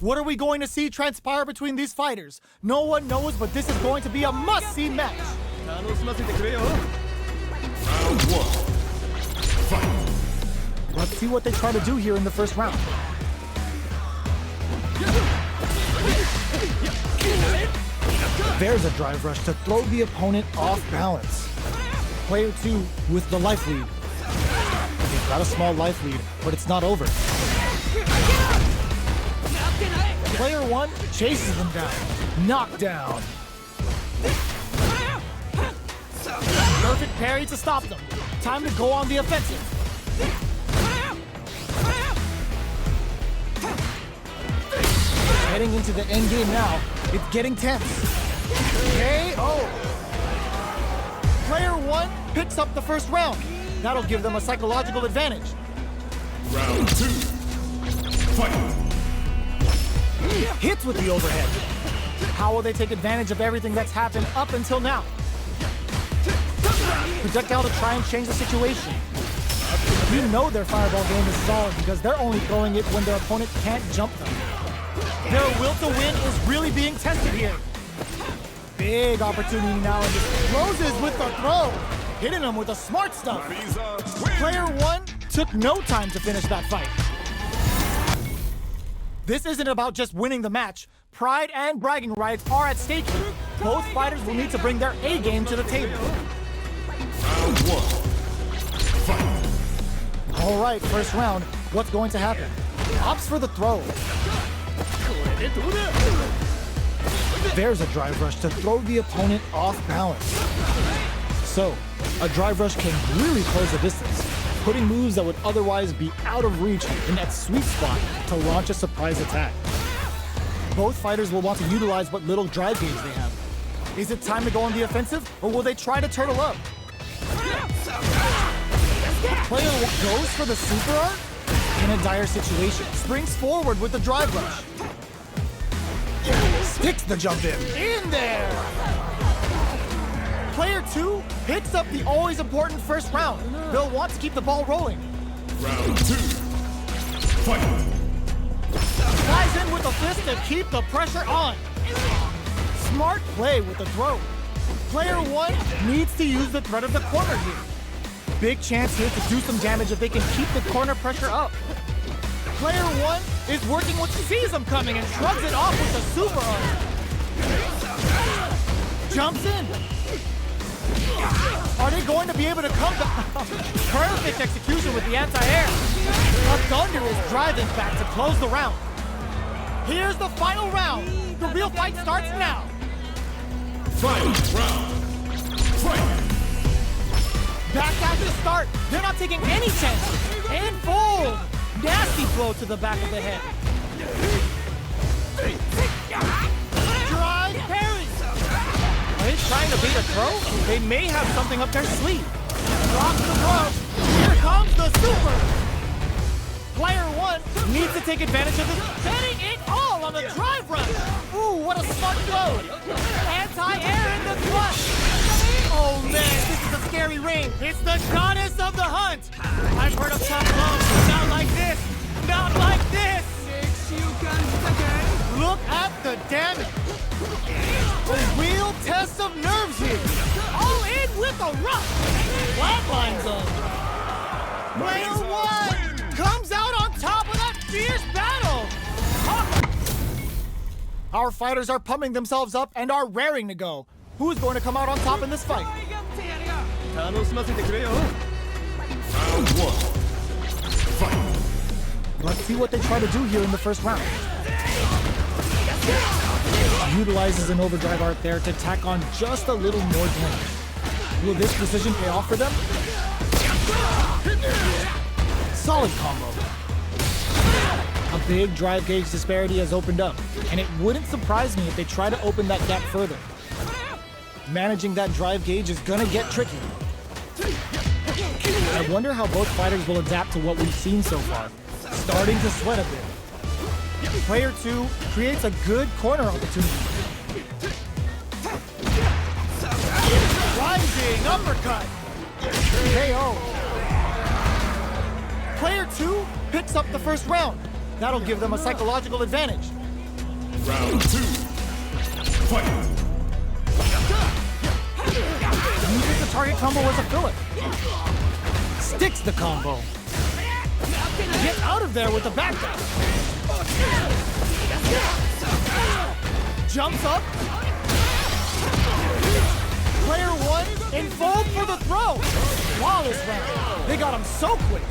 What are we going to see transpire between these fighters? No one knows, but this is going to be a must-see match. Round 1. Fight. Let's see what they try to do here in the first round. There's a drive rush to throw the opponent off balance. Player 2 with the life lead. They've got a small life lead, but it's not over. Player 1 chases them down. Knockdown. Perfect parry to stop them. Time to go on the offensive. Heading into the end game now. It's getting tense. KO. Player 1 picks up the first round. That'll give them a psychological advantage. Round 2. Fight. Hits with the overhead. How will they take advantage of everything that's happened up until now? Projectile to try and change the situation. You know their fireball game is solid because they're only throwing it when their opponent can't jump them. Their will to win is really being tested here. Big opportunity now, and just closes with the throw. Hitting them with the smart stuff. Player 1 took no time to finish that fight. This isn't about just winning the match. Pride and bragging rights are at stake here. Both fighters will need to bring their A game to the table. Round 1. Fight. All right, first round. What's going to happen? Opts for the throw. There's a drive rush to throw the opponent off balance. So, a drive rush can really close the distance, putting moves that would otherwise be out of reach in that sweet spot to launch a surprise attack. Both fighters will want to utilize what little drive gauge they have. Is it time to go on the offensive, or will they try to turtle up? Player 1 goes for the super art in a dire situation. Springs forward with the drive rush. Sticks the jump in there! Player 2 picks up the always important first round. They'll want to keep the ball rolling. Round 2. Fight. Flies in with the fist to keep the pressure on. Smart play with the throw. Player 1 needs to use the threat of the corner here. Big chance here to do some damage if they can keep the corner pressure up. Player 1 is working what sees them coming and shrugs it off with the super arm. Jumps in. Are they going to be able to come back? Perfect execution with the anti-air. A Thunder is driving back to close the round. Here's the final round. The real fight starts now. Final round. Fight. Backdash to start. They're not taking any chances. And fold. Nasty blow to the back of the head. Drive parry. Are they trying to beat a throw? They may have something up their sleeve. Blocks the throw. Here comes the super. Player 1 needs to take advantage of this. Betting it all on the drive run. Ooh, what a smart throw. Anti-air in the thrust. Oh man, this is a scary ring. It's the goddess of the hunt. I've heard of tough blows, but not like this. Not like this. Look at the damage. A real test of nerves here. All in with a rush. Flatline zone. Player 1 comes out on top of that fierce battle. Our fighters are pumping themselves up and are raring to go. Who's going to come out on top in this fight? Round 1. Fight. Let's see what they try to do here in the first round. Utilizes an overdrive art there to tack on just a little more damage. Will this precision pay off for them? Solid combo. A big drive gauge disparity has opened up, and it wouldn't surprise me if they try to open that gap further. Managing that drive gauge is gonna get tricky. I wonder how both fighters will adapt to what we've seen so far. Starting to sweat a bit. Player 2 creates a good corner opportunity. Rising uppercut. KO. Player 2 picks up the first round. That'll give them a psychological advantage. Round 2. Fight. Uses the target combo as a filler. Sticks the combo. Get out of there with the back down. Jumps up. Player 1 in fold for the throw. Flawless round. They got him so quick.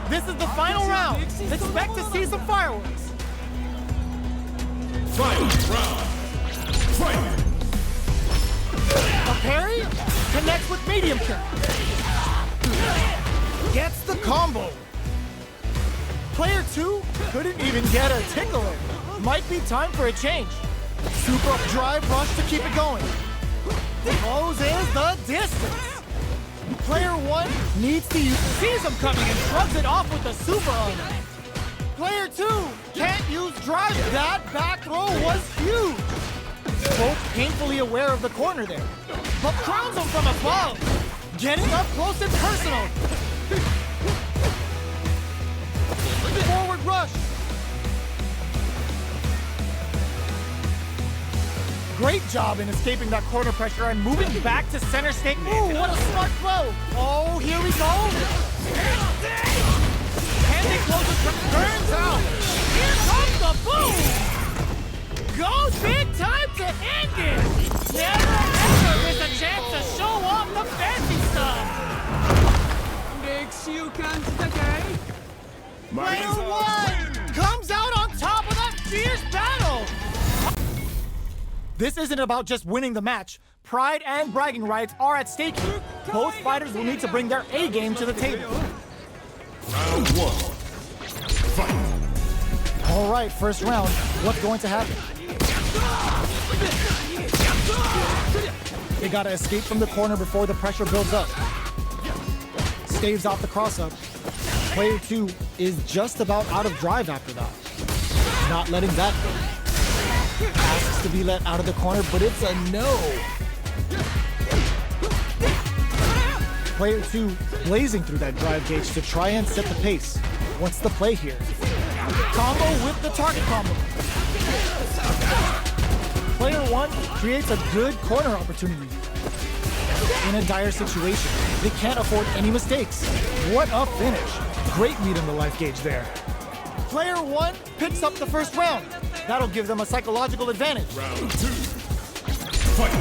This is the final round. Expect to see some fireworks. Final round. Fight. A parry connects with medium kick. Gets the combo. Player 2 couldn't even get a tickle in. Might be time for a change. Super drive rush to keep it going. Closes the distance. Player 1 needs to sees him coming and shrugs it off with the super arm. Player 2 can't use drive. That back throw was huge. Both painfully aware of the corner there, but crowns him from above. Getting up close and personal. Forward rush. Great job in escaping that corner pressure and moving back to center stage. Ooh, what a smart throw. Oh, here we go. Can they close it? Turns out. Here comes the boom. Goes big time to end it. Never ever miss a chance to show off the fancy stuff. Player 1 comes out on top of that fierce battle. This isn't about just winning the match. Pride and bragging rights are at stake here. Both fighters will need to bring their A game to the table. Round 1. Fight. All right, first round. What's going to happen? They gotta escape from the corner before the pressure builds up. Staves off the cross-up. Player 2 is just about out of drive after that. Not letting that go. Asks to be let out of the corner, but it's a no. Player 2 blazing through that drive gauge to try and set the pace. What's the play here? Combo with the target combo. Player 1 creates a good corner opportunity. In a dire situation, they can't afford any mistakes. What a finish. Great read on the life gauge there. Player 1 picks up the first round. That'll give them a psychological advantage. Round 2. Fight.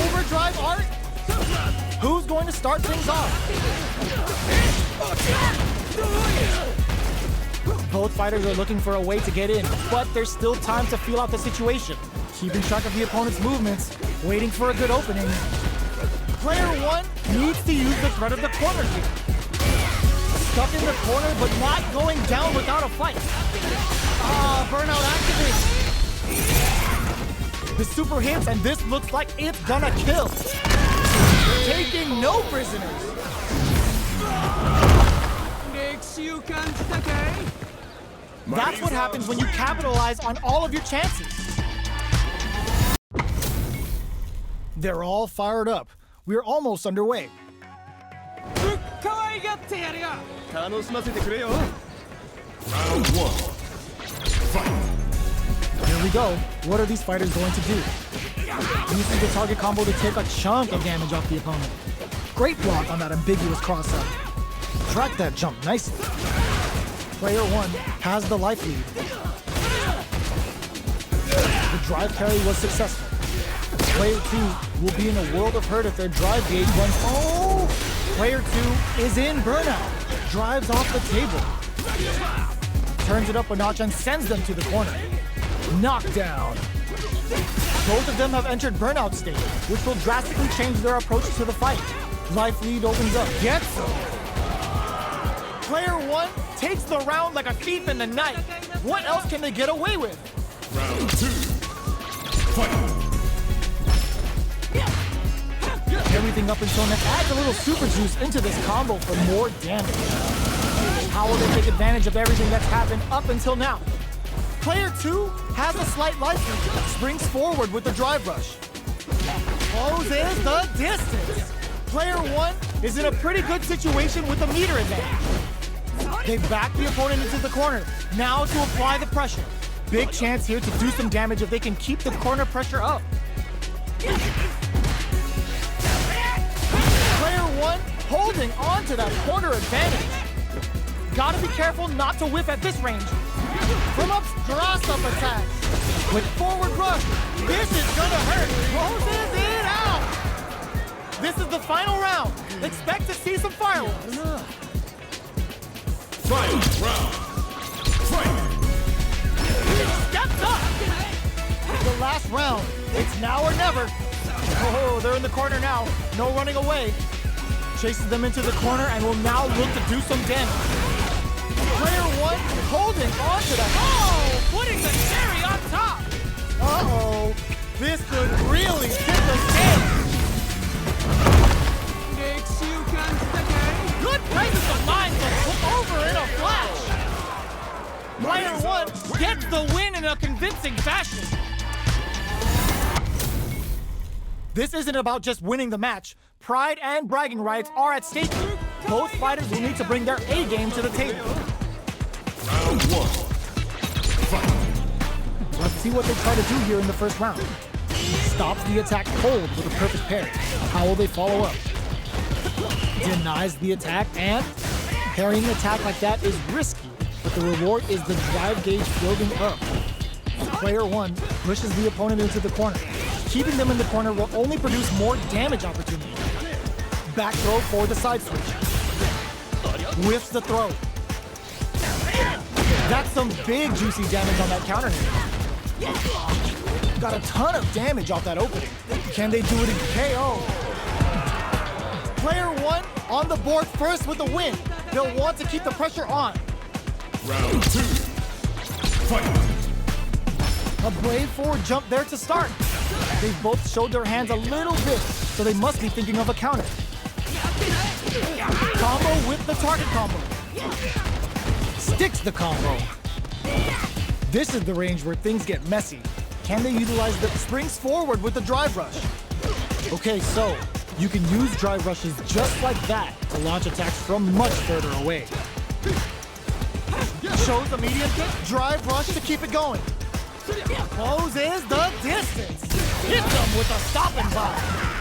Overdrive art. Who's going to start things off? Both fighters are looking for a way to get in, but there's still time to feel out the situation. Keeping track of the opponent's movements, waiting for a good opening. Player 1 needs to use the threat of the corner here. Stuck in the corner, but not going down without a fight. Burnout activated. The super hits, and this looks like it's gonna kill. Taking no prisoners. That's what happens when you capitalize on all of your chances. They're all fired up. We're almost underway. Round 1. Fight. Here we go. What are these fighters going to do? Using the target combo to take a chunk of damage off the opponent. Great block on that ambiguous cross-up. Track that jump nicely. Player 1 has the life lead. The drive parry was successful. Player 2 will be in a world of hurt if their drive gauge runs. Oh! Player 2 is in burnout. Drives off the table. Turns it up a notch and sends them to the corner. Knockdown. Both of them have entered burnout state, which will drastically change their approach to the fight. Life lead opens up. Gets him. Player 1 takes the round like a thief in the night. What else can they get away with? Round 2. Fight. Everything up until now adds a little super juice into this combo for more damage. How will they take advantage of everything that's happened up until now? Player 2 has a slight life lead, springs forward with the drive rush. Closes the distance. Player 1 is in a pretty good situation with a meter advantage. They back the opponent into the corner, now to apply the pressure. Big chance here to do some damage if they can keep the corner pressure up. Player 1 holding on to that corner advantage. Gotta be careful not to whiff at this range. From up, cross-up attack. With forward rush, this is gonna hurt. Closes it out. This is the final round. Expect to see some fireworks. Final round. Fight! Steps up. The last round. It's now or never. Oh, they're in the corner now. No running away. Chases them into the corner and will now look to do some damage. Player 1 holding on to that. Oh, putting the cherry on top. Uh-oh. This could really tip the scale. Good presence of mind, but took over in a flash. Player 1 gets the win in a convincing fashion. This isn't about just winning the match. Pride and bragging rights are at stake here. Both fighters will need to bring their A game to the table. Round 1. Fight! Let's see what they try to do here in the first round. Stops the attack cold with a perfect parry. How will they follow up? Denies the attack, and parrying an attack like that is risky, but the reward is the drive gauge building up. Player 1 pushes the opponent into the corner. Keeping them in the corner will only produce more damage opportunity. Back throw for the side switch. Whiffs the throw. That's some big juicy damage on that counter hit. Got a ton of damage off that opening. Can they do it in KO? Player 1 on the board first with the win. They'll want to keep the pressure on. Round 2. Fight! A brave forward jump there to start. They've both showed their hands a little bit, so they must be thinking of a counter. Combo with the target combo. Sticks the combo. This is the range where things get messy. Can they utilize the springs forward with the drive rush? Okay, so you can use drive rushes just like that to launch attacks from much further away. Shows a medium kick, drive rush to keep it going. Closes the distance. Hits them with a stop and pop.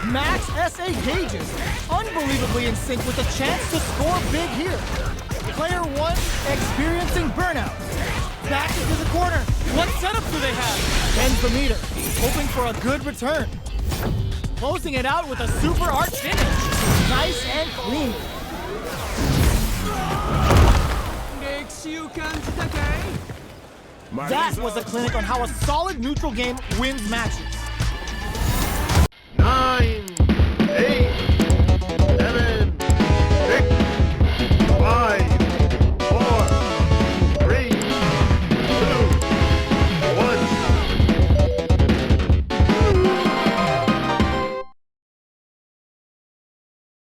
Max SA gauges. Unbelievably in sync with a chance to score big here. Player 1 experiencing burnout. Back into the corner. What setup do they have? Bends the meter, hoping for a good return. Closing it out with a super arch finish. Nice and clean. That was a clinic on how a solid neutral game wins matches.